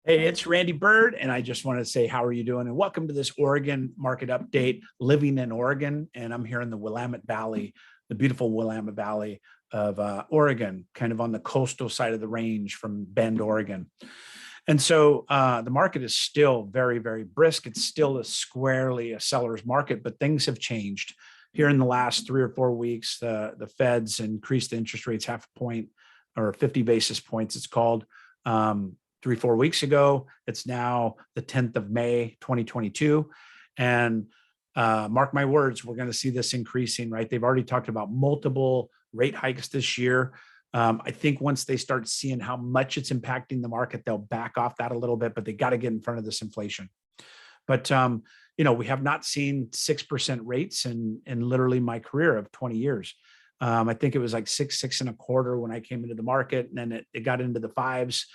Hey, it's Randy Byrd, and I just wanted to say, how are you doing? And welcome to this Oregon market update, living in Oregon. And I'm here in the Willamette Valley, the beautiful Willamette Valley of Oregon, kind of on the coastal side of the range from Bend, Oregon. And so the market is still very, very brisk. It's still squarely a seller's market, but things have changed. Here in the last 3 or 4 weeks, the Feds increased the interest rates half a point or 50 basis points, it's called. 3 or 4 weeks ago. It's now the 10th of May, 2022. And mark my words, we're going to see this increasing, right? They've already talked about multiple rate hikes this year. I think once they start seeing how much it's impacting the market, they'll back off that a little bit, but they got to get in front of this inflation. But, we have not seen 6% rates in literally my career of 20 years. I think it was like 6.25 when I came into the market, and then it got into the fives,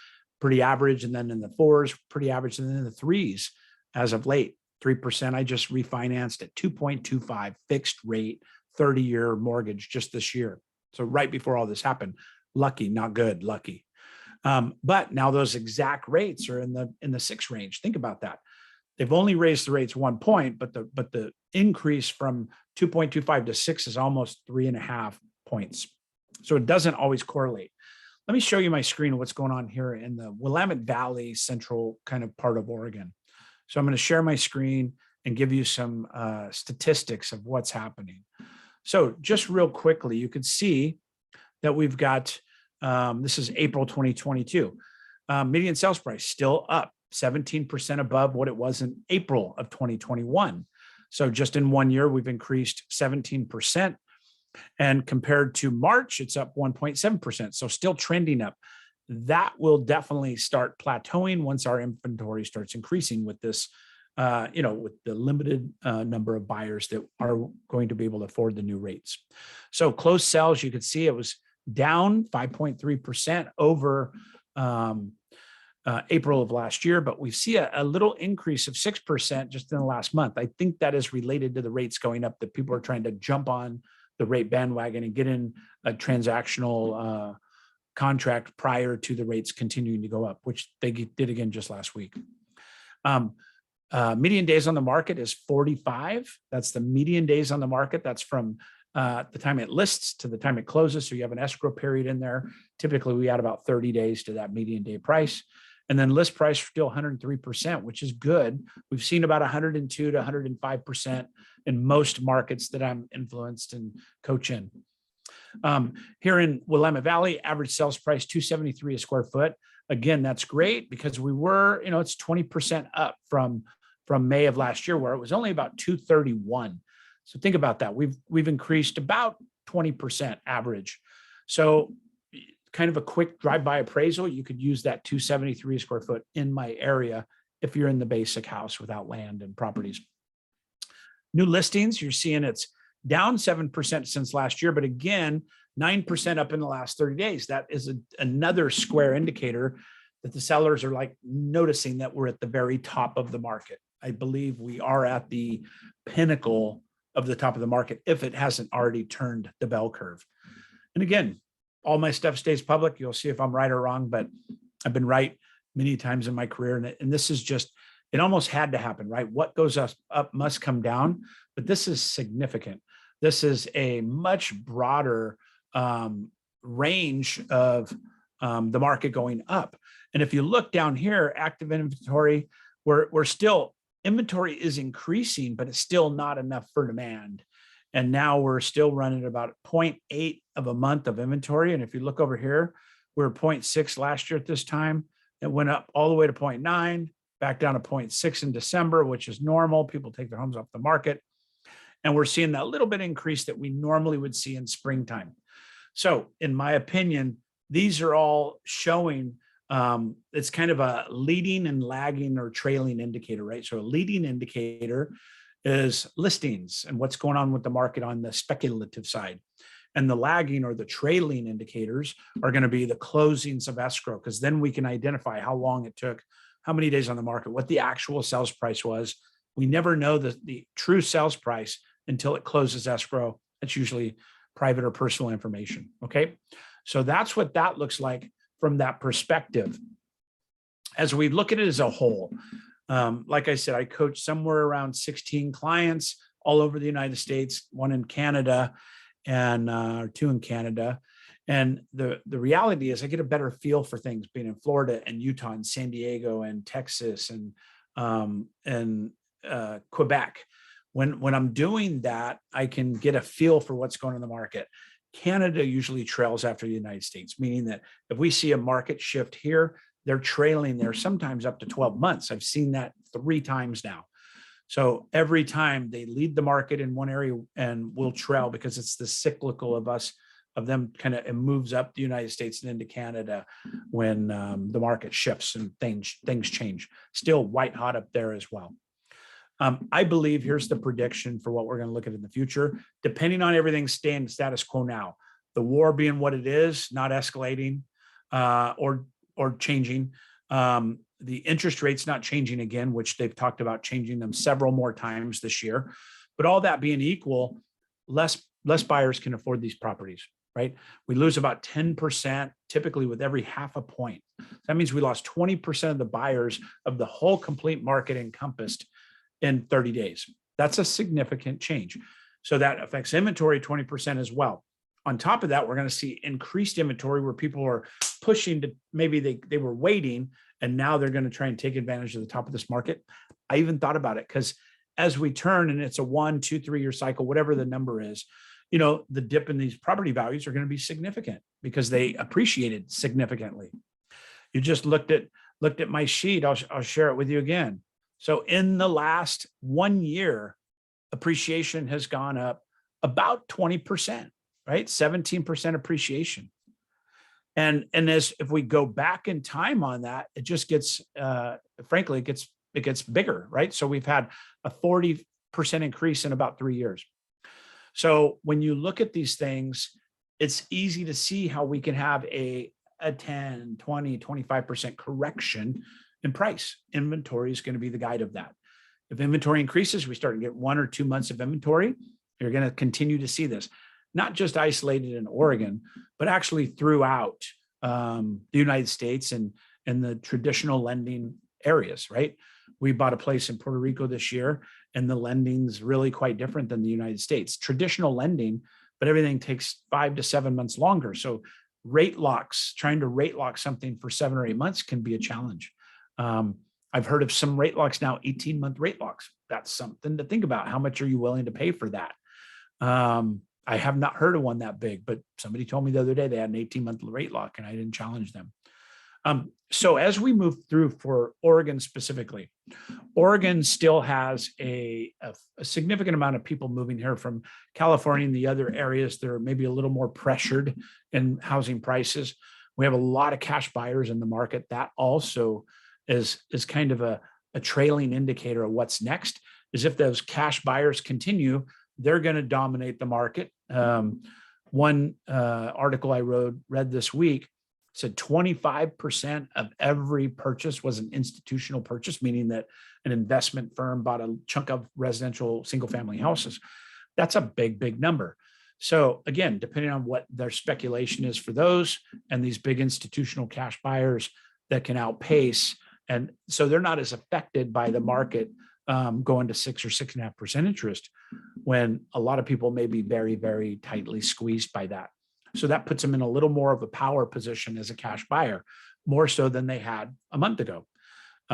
pretty average, and then in the fours, pretty average, and then in the threes as of late, 3%. I just refinanced at 2.25 fixed rate, 30-year mortgage just this year. So right before all this happened, lucky, not good, lucky. But now those exact rates are in the 6 range. Think about that. They've only raised the rates 1 point, but the increase from 2.25 to 6 is almost 3.5 points. So it doesn't always correlate. Let me show you my screen of what's going on here in the Willamette Valley central kind of part of Oregon. So I'm going to share my screen and give you some statistics of what's happening. So just real quickly, you can see that we've got, this is April 2022, median sales price still up 17% above what it was in April of 2021. So just in 1 year, we've increased 17%. And compared to March, it's up 1.7%. So still trending up. That will definitely start plateauing once our inventory starts increasing with this, with the limited number of buyers that are going to be able to afford the new rates. So closed sales, you could see it was down 5.3% over April of last year, but we see a little increase of 6% just in the last month. I think that is related to the rates going up, that people are trying to jump on the rate bandwagon and get in a transactional contract prior to the rates continuing to go up, which they did again just last week. Median days on the market is 45. That's the median days on the market. That's from the time it lists to the time it closes. So you have an escrow period in there. Typically, we add about 30 days to that median day price. And then list price still 103%, which is good. We've seen about 102 to 105% in most markets that I'm influenced and coach in. Here in Willamette Valley, average sales price $273 a square foot. Again, that's great because we were, it's 20% up from May of last year, where it was only about $231. So think about that. We've increased about 20% average. So kind of a quick drive-by appraisal, you could use that 273 square foot in my area if you're in the basic house without land and properties. New listings, you're seeing it's down 7% since last year, but again, 9% up in the last 30 days. That is another square indicator that the sellers are like noticing that we're at the very top of the market. I believe we are at the pinnacle of the top of the market if it hasn't already turned the bell curve. And again, all my stuff stays public. You'll see if I'm right or wrong, but I've been right many times in my career. And this is just, it almost had to happen, right? What goes up must come down, but this is significant. This is a much broader range of the market going up. And if you look down here, active inventory, we're still, inventory is increasing, but it's still not enough for demand. And now we're still running about 0.8 of a month of inventory. And if you look over here, we were 0.6 last year at this time. It went up all the way to 0.9, back down to 0.6 in December, which is normal. People take their homes off the market. And we're seeing that little bit increase that we normally would see in springtime. So in my opinion, these are all showing it's kind of a leading and lagging or trailing indicator, right? So a leading indicator is listings and what's going on with the market on the speculative side. And the lagging or the trailing indicators are going to be the closings of escrow, because then we can identify how long it took, how many days on the market, what the actual sales price was. We never know the true sales price until it closes escrow. That's usually private or personal information. Okay. So that's what that looks like from that perspective. as we look at it as a whole, like I said, I coach somewhere around 16 clients all over the United States, one in Canada and two in Canada. And the reality is I get a better feel for things being in Florida and Utah and San Diego and Texas and Quebec. When I'm doing that, I can get a feel for what's going on in the market. Canada usually trails after the United States, meaning that if we see a market shift here, they're trailing there sometimes up to 12 months. I've seen that 3 times now. So every time they lead the market in one area and we'll trail because it's the cyclical of them kind of, it moves up the United States and into Canada when the market shifts and things change. Still white hot up there as well. I believe here's the prediction for what we're going to look at in the future, depending on everything staying status quo now. The war being what it is, not escalating or changing. The interest rates not changing again, which they've talked about changing them several more times this year. But all that being equal, less buyers can afford these properties, right? We lose about 10% typically with every half a point. That means we lost 20% of the buyers of the whole complete market encompassed in 30 days. That's a significant change. So that affects inventory 20% as well. On top of that, we're going to see increased inventory where people are pushing to, maybe they were waiting and now they're going to try and take advantage of the top of this market. I even thought about it because as we turn and it's a 1, 2, 3 year cycle, whatever the number is, the dip in these property values are going to be significant because they appreciated significantly. You just looked at my sheet. I'll share it with you again. So in the last 1 year, appreciation has gone up about 20%, right? 17% appreciation. And if we go back in time on that, it just gets, frankly, it gets bigger, right? So we've had a 40% increase in about 3 years. So when you look at these things, it's easy to see how we can have a 10, 20, 25% correction in price. Inventory is going to be the guide of that. If inventory increases, we start to get 1 or 2 months of inventory. You're going to continue to see this, not just isolated in Oregon, but actually throughout the United States and the traditional lending areas, right? We bought a place in Puerto Rico this year, and the lending's really quite different than the United States. Traditional lending, but everything takes 5 to 7 months longer. So trying to rate lock something for 7 or 8 months can be a challenge. I've heard of some rate locks now, 18-month rate locks. That's something to think about. How much are you willing to pay for that? I have not heard of one that big, but somebody told me the other day they had an 18-month rate lock and I didn't challenge them. So as we move through for Oregon specifically, Oregon still has a significant amount of people moving here from California and the other areas that are maybe a little more pressured in housing prices. We have a lot of cash buyers in the market. That also is kind of a trailing indicator of what's next. Is if those cash buyers continue, they're going to dominate the market. One article I read this week said 25% of every purchase was an institutional purchase, meaning that an investment firm bought a chunk of residential single-family houses. That's a big, big number. So again, depending on what their speculation is for those and these big institutional cash buyers that can outpace, and so they're not as affected by the market going to 6 or 6.5% interest when a lot of people may be very, very tightly squeezed by that. So that puts them in a little more of a power position as a cash buyer, more so than they had a month ago,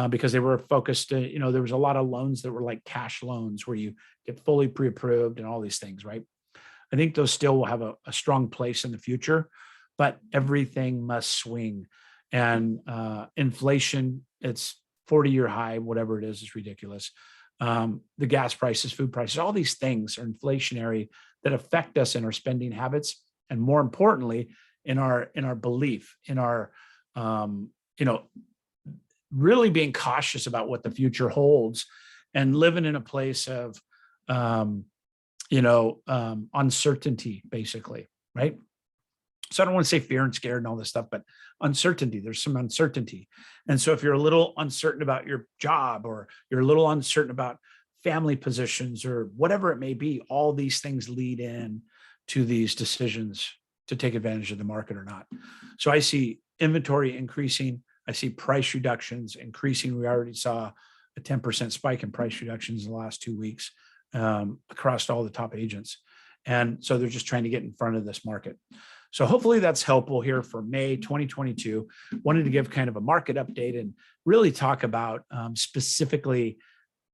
because they were focused. There was a lot of loans that were like cash loans where you get fully pre-approved and all these things, right? I think those still will have a strong place in the future, but everything must swing. And inflation, it's 40-year high, whatever it is ridiculous. The gas prices, food prices, all these things are inflationary that affect us in our spending habits. And more importantly, in our belief, in our, really being cautious about what the future holds and living in a place of, uncertainty, basically, right? So I don't want to say fear and scared and all this stuff, but uncertainty, there's some uncertainty. And so if you're a little uncertain about your job or you're a little uncertain about family positions or whatever it may be, all these things lead in to these decisions to take advantage of the market or not. So I see inventory increasing. I see price reductions increasing. We already saw a 10% spike in price reductions in the last 2 weeks across all the top agents. And so they're just trying to get in front of this market. So hopefully that's helpful here for May 2022. Wanted to give kind of a market update and really talk about specifically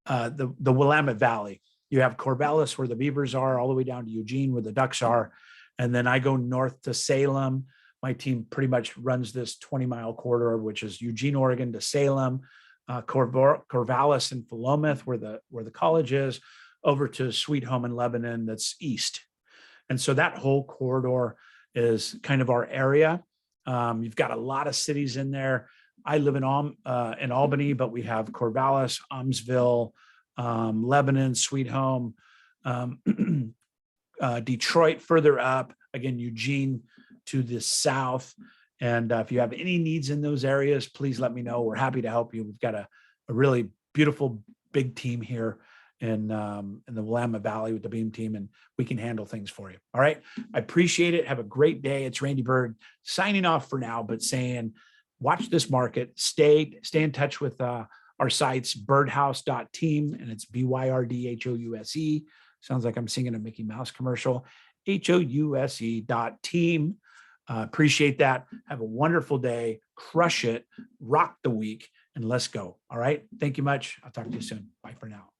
the Willamette Valley. You have Corvallis where the beavers are, all the way down to Eugene where the ducks are. And then I go north to Salem. My team pretty much runs this 20-mile corridor, which is Eugene, Oregon to Salem, Corvallis and Philomath where the college is, over to Sweet Home in Lebanon that's east. And so that whole corridor is kind of our area. You've got a lot of cities in there. I live in Albany, but we have Corvallis, Amsville, Lebanon, Sweet Home, Detroit further up, again, Eugene to the south. And if you have any needs in those areas, please let me know. We're happy to help you. We've got a really beautiful big team here in the Willamette Valley with the Beam team, and we can handle things for you. All right. I appreciate it. Have a great day. It's Randy Byrd signing off for now, but saying, watch this market, stay in touch with our sites, byrdhouse.team, and it's BYRDHOUSE. Sounds like I'm singing a Mickey Mouse commercial. HOUSE.team. Appreciate that. Have a wonderful day. Crush it. Rock the week. And let's go. All right. Thank you much. I'll talk to you soon. Bye for now.